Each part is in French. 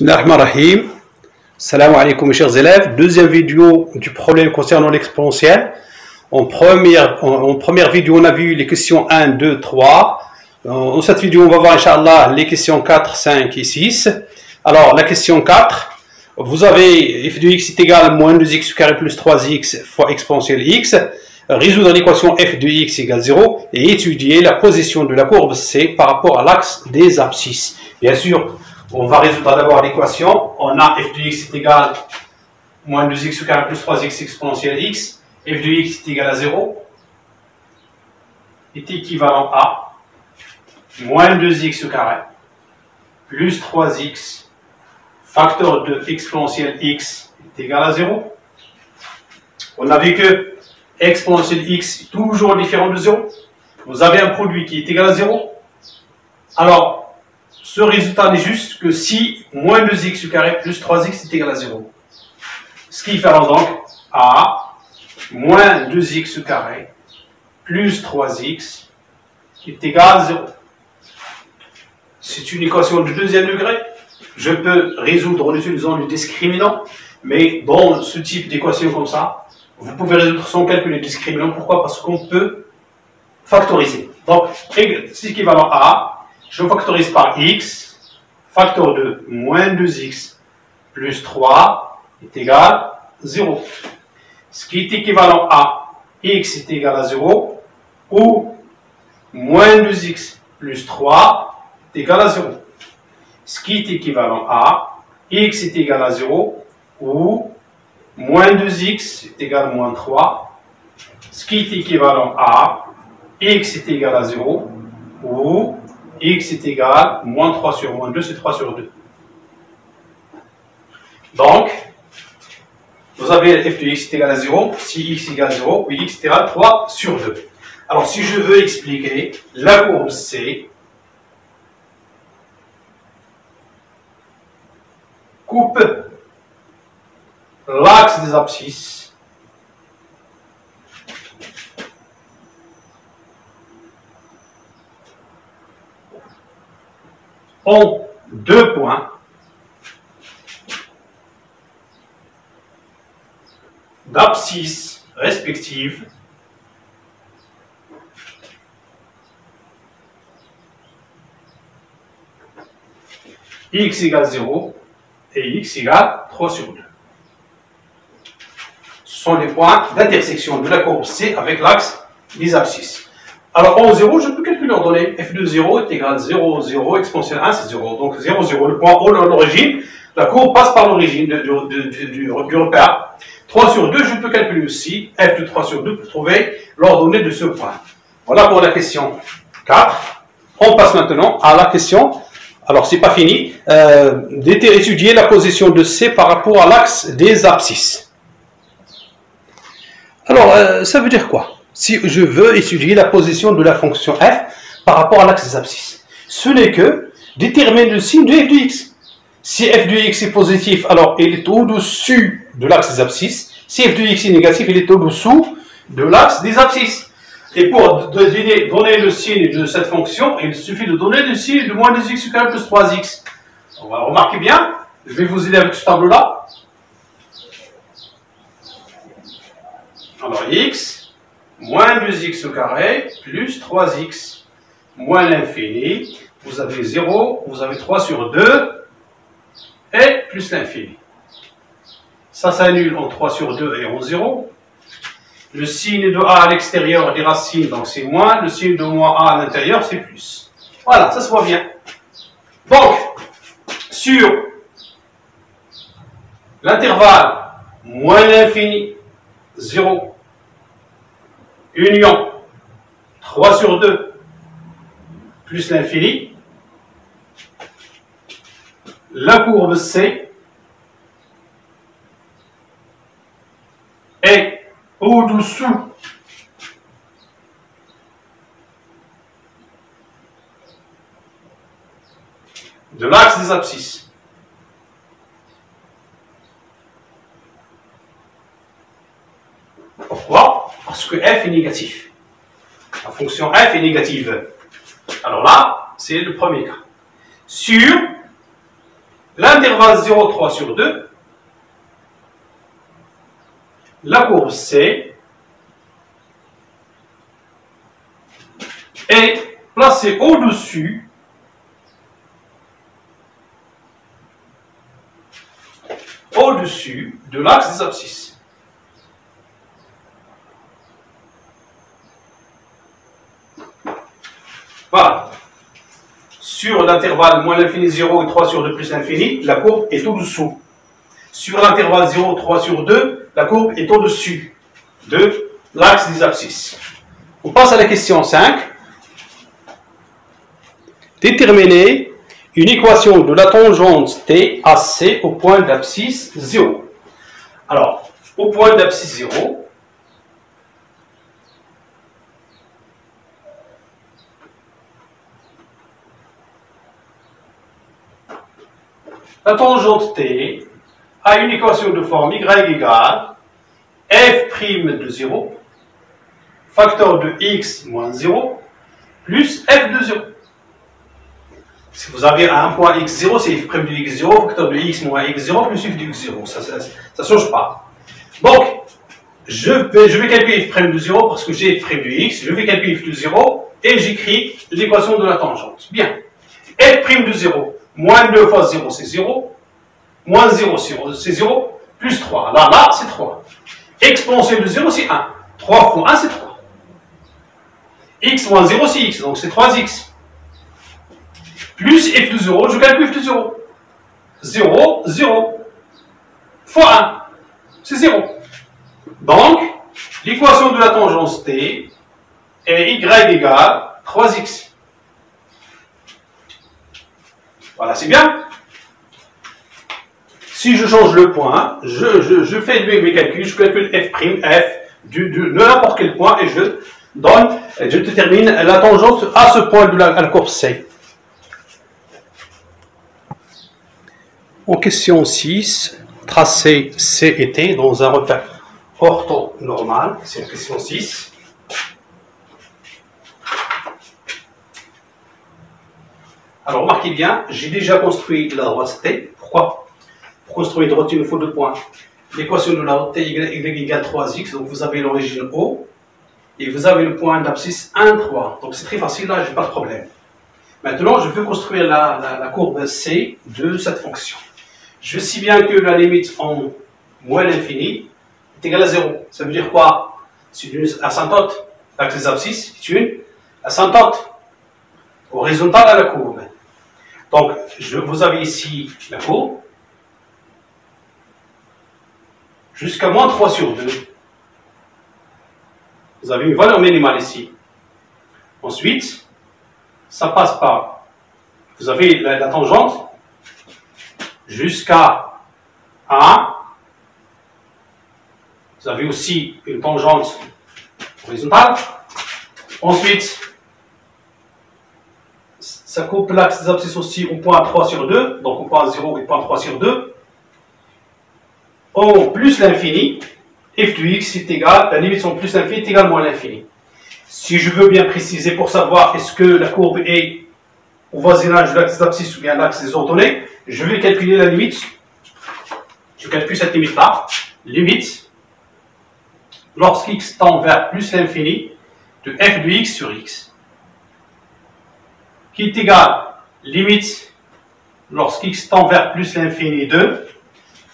Bismillahirrahmanirrahim. Salam alaikum mes chers élèves. Deuxième vidéo du problème concernant l'exponentielle. En première vidéo, on a vu les questions 1, 2, 3. Dans cette vidéo, on va voir, Inch'Allah, les questions 4, 5 et 6. Alors, la question 4, vous avez f de x est égal à moins 2x carré plus 3x fois exponentielle x. Résoudre l'équation f de x égale 0 et étudier la position de la courbe C par rapport à l'axe des abscisses. Bien sûr, on va résoudre d'abord l'équation. On a f de x est égal à moins 2x carré plus 3x exponentielle x. F de x est égal à 0 est équivalent à moins 2x carré plus 3x facteur de exponentielle x est égal à 0. On a vu que exponentielle x est toujours différent de 0. Vous avez un produit qui est égal à 0. Alors, ce résultat n'est juste que si moins 2x carré plus 3x est égal à 0. Ce qui fait donc à moins 2x carré plus 3x est égal à 0. C'est une équation de deuxième degré. Je peux résoudre en utilisant le discriminant, mais dans ce type d'équation comme ça, vous pouvez résoudre sans calculer le discriminant. Pourquoi? Parce qu'on peut factoriser. Donc, c'est équivalent à, je factorise par x, facteur de moins 2x plus 3 est égal à 0. Ce qui est équivalent à x est égal à 0 ou moins 2x plus 3 est égal à 0. Ce qui est équivalent à x est égal à 0 ou moins 2x est égal à moins 3. Ce qui est équivalent à x est égal à 0 ou x est égal à moins 3 sur moins 2, c'est 3 sur 2. Donc, vous avez f de x est égal à 0, si x est égal à 0, puis x est égal à 3 sur 2. Alors, si je veux expliquer la courbe C, coupe l'axe des abscisses en deux points d'abscisse respectives x égale 0 et x égale 3 sur 2. Ce sont les points d'intersection de la courbe C avec l'axe des abscisses. Alors en 0, je peux calculer leur données. f de 0 est égal à 0, 0, exponentielle 1, c'est 0. Donc 0, 0, le point O, l'origine, la courbe passe par l'origine du repère. 3 sur 2, je peux calculer aussi f de 3 sur 2 pour trouver l'ordonnée de ce point. Voilà pour la question 4. On passe maintenant à la question, alors c'est pas fini, d'étudier la position de C par rapport à l'axe des abscisses. Alors, ça veut dire quoi? Si je veux étudier la position de la fonction f par rapport à l'axe des abscisses, ce n'est que déterminer le signe de f de x. Si f de x est positif, alors il est au-dessus de l'axe des abscisses. Si f de x est négatif, il est au-dessous de l'axe des abscisses. Et pour donner le signe de cette fonction, il suffit de donner le signe de moins 2x carré plus 3x. On va remarquer bien, je vais vous aider avec ce tableau-là. Alors x, moins 2x carré plus 3x moins l'infini. Vous avez 0, vous avez 3 sur 2 et plus l'infini. Ça s'annule en 3 sur 2 et en 0. Le signe de a à l'extérieur des racines, donc c'est moins. Le signe de moins a à l'intérieur, c'est plus. Voilà, ça se voit bien. Donc, sur l'intervalle moins l'infini, 0, union 3 sur 2 plus l'infini, la courbe C est au-dessous de l'axe des abscisses. Pourquoi? Parce que f est négatif. La fonction f est négative. Alors là, c'est le premier cas. Sur l'intervalle 0,3 sur 2, la courbe C est placée au-dessus de l'axe des abscisses. Voilà. Sur l'intervalle moins l'infini 0 et 3 sur 2 plus l'infini, la courbe est au-dessous. Sur l'intervalle 0, 3 sur 2, la courbe est au-dessus de l'axe des abscisses. On passe à la question 5. Déterminer une équation de la tangente T à C au point d'abscisse 0. Alors, au point d'abscisse 0, la tangente T a une équation de forme y égale f' de 0, facteur de x moins 0, plus f de 0. Si vous avez un point x0, c'est f' de x0, facteur de x moins x0, plus f de x0. Ça ne change pas. Donc, je vais calculer f' de 0 parce que j'ai f' de x, je vais calculer f de 0 et j'écris l'équation de la tangente. Bien. F' de 0, moins 2 fois 0, c'est 0. Moins 0, c'est 0, plus 3. Là, c'est 3. Exponentielle de 0, c'est 1. 3 fois 1, c'est 3. X moins 0, c'est x, donc c'est 3x. Plus f de 0, je calcule f de 0. 0, 0. Fois 1, c'est 0. Donc, l'équation de la tangente T est y égale 3x. Voilà, c'est bien. Si je change le point, je fais mes calculs, je calcule f' de n'importe quel point et je détermine la tangente à ce point de la courbe C. En question 6, tracer C et T dans un repère orthonormal, c'est la question 6. Alors remarquez bien, j'ai déjà construit la droite T. Pourquoi? Pour construire une droite, il me faut 2 points. L'équation de la droite T y égale 3x, donc vous avez l'origine O, et vous avez le point d'abscisse 1, 3. Donc c'est très facile, là, je n'ai pas de problème. Maintenant, je veux construire la courbe C de cette fonction. Je sais bien que la limite en moins l'infini est égale à 0. Ça veut dire quoi? C'est une asymptote. L'axe des abscisses est une asymptote horizontale à la courbe. Donc, vous avez ici la courbe jusqu'à moins 3 sur 2. Vous avez une valeur minimale ici. Ensuite, ça passe par, vous avez la tangente jusqu'à 1. Vous avez aussi une tangente horizontale. Ensuite, ça coupe l'axe des abscisses aussi au point 3 sur 2, donc au point 0 et point 3 sur 2. O plus l'infini, f de x est égal, la limite en plus l'infini est égale à moins l'infini. Si je veux bien préciser pour savoir est-ce que la courbe est au voisinage de l'axe des abscisses ou bien l'axe des ordonnées, je vais calculer la limite. Je calcule cette limite-là. Limite, lorsqu'x tend vers plus l'infini, de f de x sur x, qui est égal, limite, lorsqu'x tend vers plus l'infini de,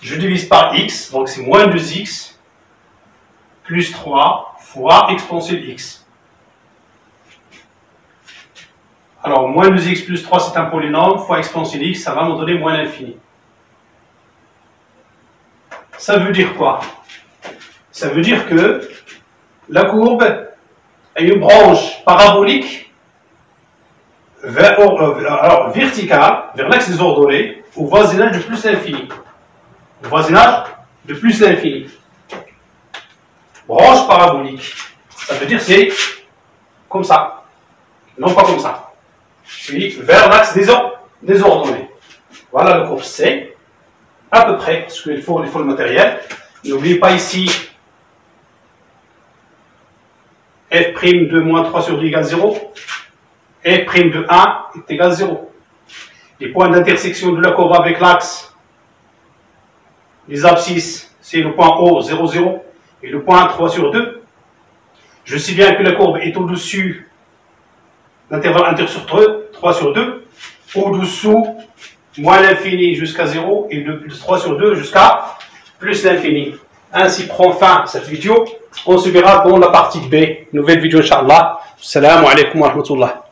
je divise par x, donc c'est moins 2x, plus 3 fois exponentielle x. Alors, moins 2x plus 3, c'est un polynôme, fois exponentielle x, ça va me donner moins l'infini. Ça veut dire quoi? Ça veut dire que la courbe a une branche parabolique verticale, vers l'axe des ordonnées, au voisinage de plus l'infini. Au voisinage de plus l'infini. Branche parabolique. Ça veut dire c'est comme ça. Non pas comme ça. C'est vers l'axe des ordonnées. Voilà le courbe C. À peu près, parce qu'il faut le matériel. N'oubliez pas ici f' de moins 3 sur 2 égale 0. F' de 1 est égal à 0. Les points d'intersection de la courbe avec l'axe, les abscisses, c'est le point O, 0, 0, et le point 3 sur 2. Je sais bien que la courbe est au-dessus l'intervalle inter sur 3 sur 2, au-dessous, moins l'infini jusqu'à 0, et de plus 3 sur 2 jusqu'à plus l'infini. Ainsi prend fin cette vidéo. On se verra dans la partie B. Nouvelle vidéo, Inch'Allah. Assalamu alaikum wa rahmatullah.